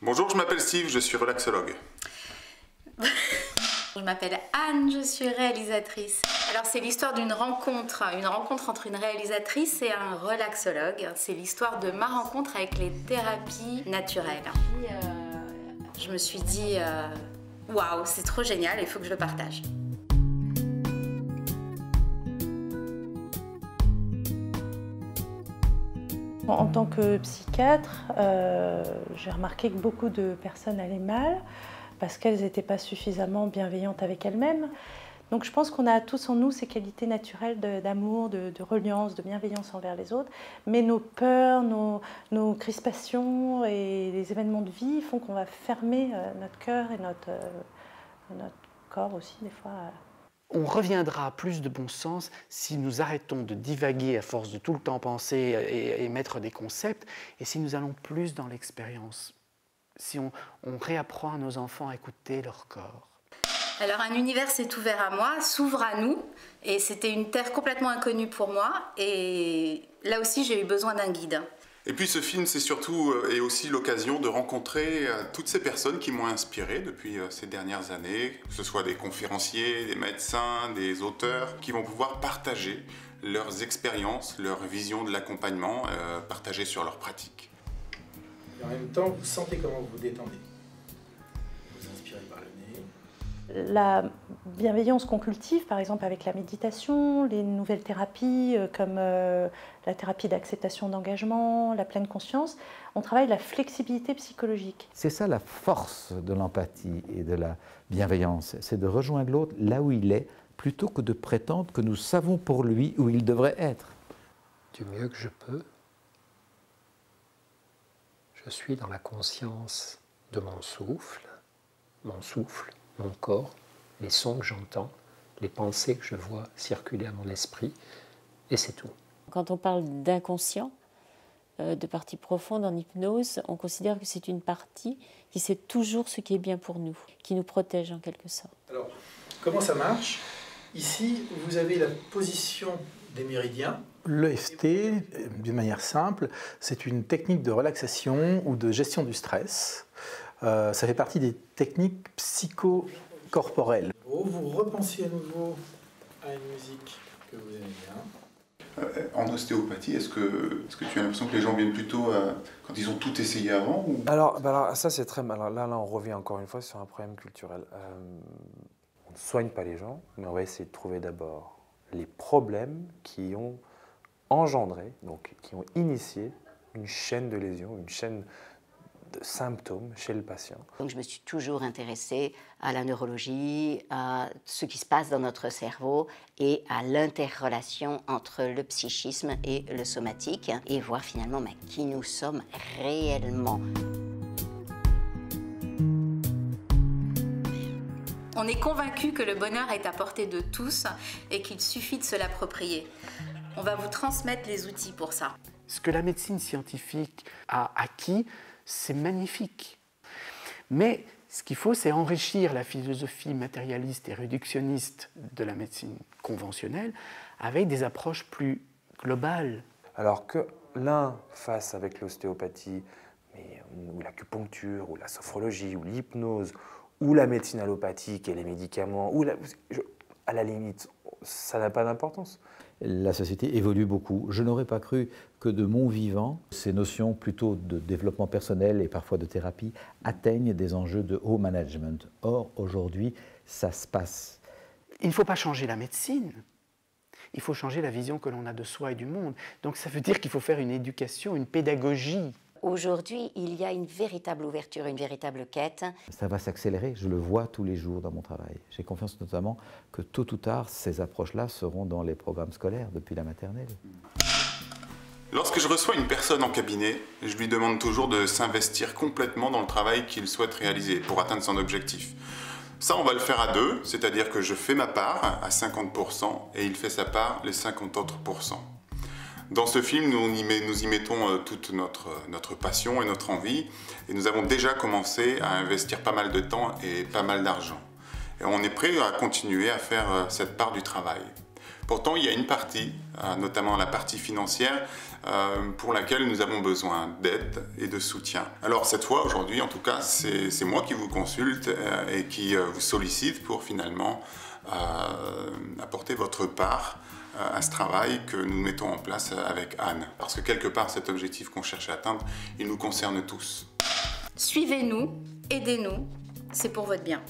Bonjour, je m'appelle Steve, je suis relaxologue. Je m'appelle Anne, je suis réalisatrice. Alors c'est l'histoire d'une rencontre entre une réalisatrice et un relaxologue. C'est l'histoire de ma rencontre avec les thérapies naturelles. Je me suis dit, waouh, c'est trop génial, il faut que je le partage. En tant que psychiatre, j'ai remarqué que beaucoup de personnes allaient mal parce qu'elles n'étaient pas suffisamment bienveillantes avec elles-mêmes. Donc je pense qu'on a tous en nous ces qualités naturelles d'amour, de reliance, de bienveillance envers les autres. Mais nos peurs, nos crispations et les événements de vie font qu'on va fermer notre cœur et notre corps aussi des fois. On reviendra à plus de bon sens si nous arrêtons de divaguer à force de tout le temps penser et mettre des concepts, et si nous allons plus dans l'expérience, si on réapprend à nos enfants à écouter leur corps. Alors un univers s'est ouvert à moi, s'ouvre à nous, et c'était une terre complètement inconnue pour moi, et là aussi j'ai eu besoin d'un guide. Et puis ce film, c'est surtout et aussi l'occasion de rencontrer toutes ces personnes qui m'ont inspiré depuis ces dernières années, que ce soit des conférenciers, des médecins, des auteurs, qui vont pouvoir partager leurs expériences, leur vision de l'accompagnement, partager sur leurs pratiques. Et en même temps, vous sentez comment vous vous détendez. Vous inspirez par le nez. La bienveillance qu'on cultive, par exemple avec la méditation, les nouvelles thérapies comme la thérapie d'acceptation d'engagement, la pleine conscience, on travaille la flexibilité psychologique. C'est ça la force de l'empathie et de la bienveillance, c'est de rejoindre l'autre là où il est, plutôt que de prétendre que nous savons pour lui où il devrait être. Du mieux que je peux, je suis dans la conscience de mon souffle, mon corps, les sons que j'entends, les pensées que je vois circuler à mon esprit, et c'est tout. Quand on parle d'inconscient, de partie profonde en hypnose, on considère que c'est une partie qui sait toujours ce qui est bien pour nous, qui nous protège en quelque sorte. Alors, comment ça marche? Ici, vous avez la position des méridiens. L'EFT, d'une manière simple, c'est une technique de relaxation ou de gestion du stress. Ça fait partie des techniques psychocorporelles. Vous repensiez à nouveau à une musique que vous aimez bien. En ostéopathie, est-ce que tu as l'impression que les gens viennent plutôt quand ils ont tout essayé avant ou... Alors ça c'est très mal. Là on revient encore une fois sur un problème culturel. On ne soigne pas les gens, mais on va essayer de trouver d'abord les problèmes qui ont engendré, donc qui ont initié une chaîne de lésions, une chaîne de symptômes chez le patient. Donc je me suis toujours intéressée à la neurologie, à ce qui se passe dans notre cerveau et à l'interrelation entre le psychisme et le somatique et voir finalement qui nous sommes réellement. On est convaincu que le bonheur est à portée de tous et qu'il suffit de se l'approprier. On va vous transmettre les outils pour ça. Ce que la médecine scientifique a acquis, c'est magnifique. Mais ce qu'il faut, c'est enrichir la philosophie matérialiste et réductionniste de la médecine conventionnelle avec des approches plus globales. Alors que l'un fasse avec l'ostéopathie, ou l'acupuncture, ou la sophrologie, ou l'hypnose, ou la médecine allopathique et les médicaments, à la limite, ça n'a pas d'importance. La société évolue beaucoup. Je n'aurais pas cru que de mon vivant, ces notions plutôt de développement personnel et parfois de thérapie atteignent des enjeux de haut management. Or, aujourd'hui, ça se passe. Il ne faut pas changer la médecine. Il faut changer la vision que l'on a de soi et du monde. Donc ça veut dire qu'il faut faire une éducation, une pédagogie. Aujourd'hui, il y a une véritable ouverture, une véritable quête. Ça va s'accélérer, je le vois tous les jours dans mon travail. J'ai confiance notamment que tôt ou tard, ces approches-là seront dans les programmes scolaires depuis la maternelle. Lorsque je reçois une personne en cabinet, je lui demande toujours de s'investir complètement dans le travail qu'il souhaite réaliser pour atteindre son objectif. Ça, on va le faire à deux, c'est-à-dire que je fais ma part à 50% et il fait sa part les 50 autres %. Dans ce film, nous y mettons toute notre passion et notre envie, et nous avons déjà commencé à investir pas mal de temps et pas mal d'argent. Et on est prêt à continuer à faire cette part du travail. Pourtant, il y a une partie, notamment la partie financière, pour laquelle nous avons besoin d'aide et de soutien. Alors cette fois, aujourd'hui, en tout cas, c'est moi qui vous consulte et qui vous sollicite pour finalement apporter votre part à ce travail que nous mettons en place avec Anne. Parce que quelque part, cet objectif qu'on cherche à atteindre, il nous concerne tous. Suivez-nous, aidez-nous, c'est pour votre bien.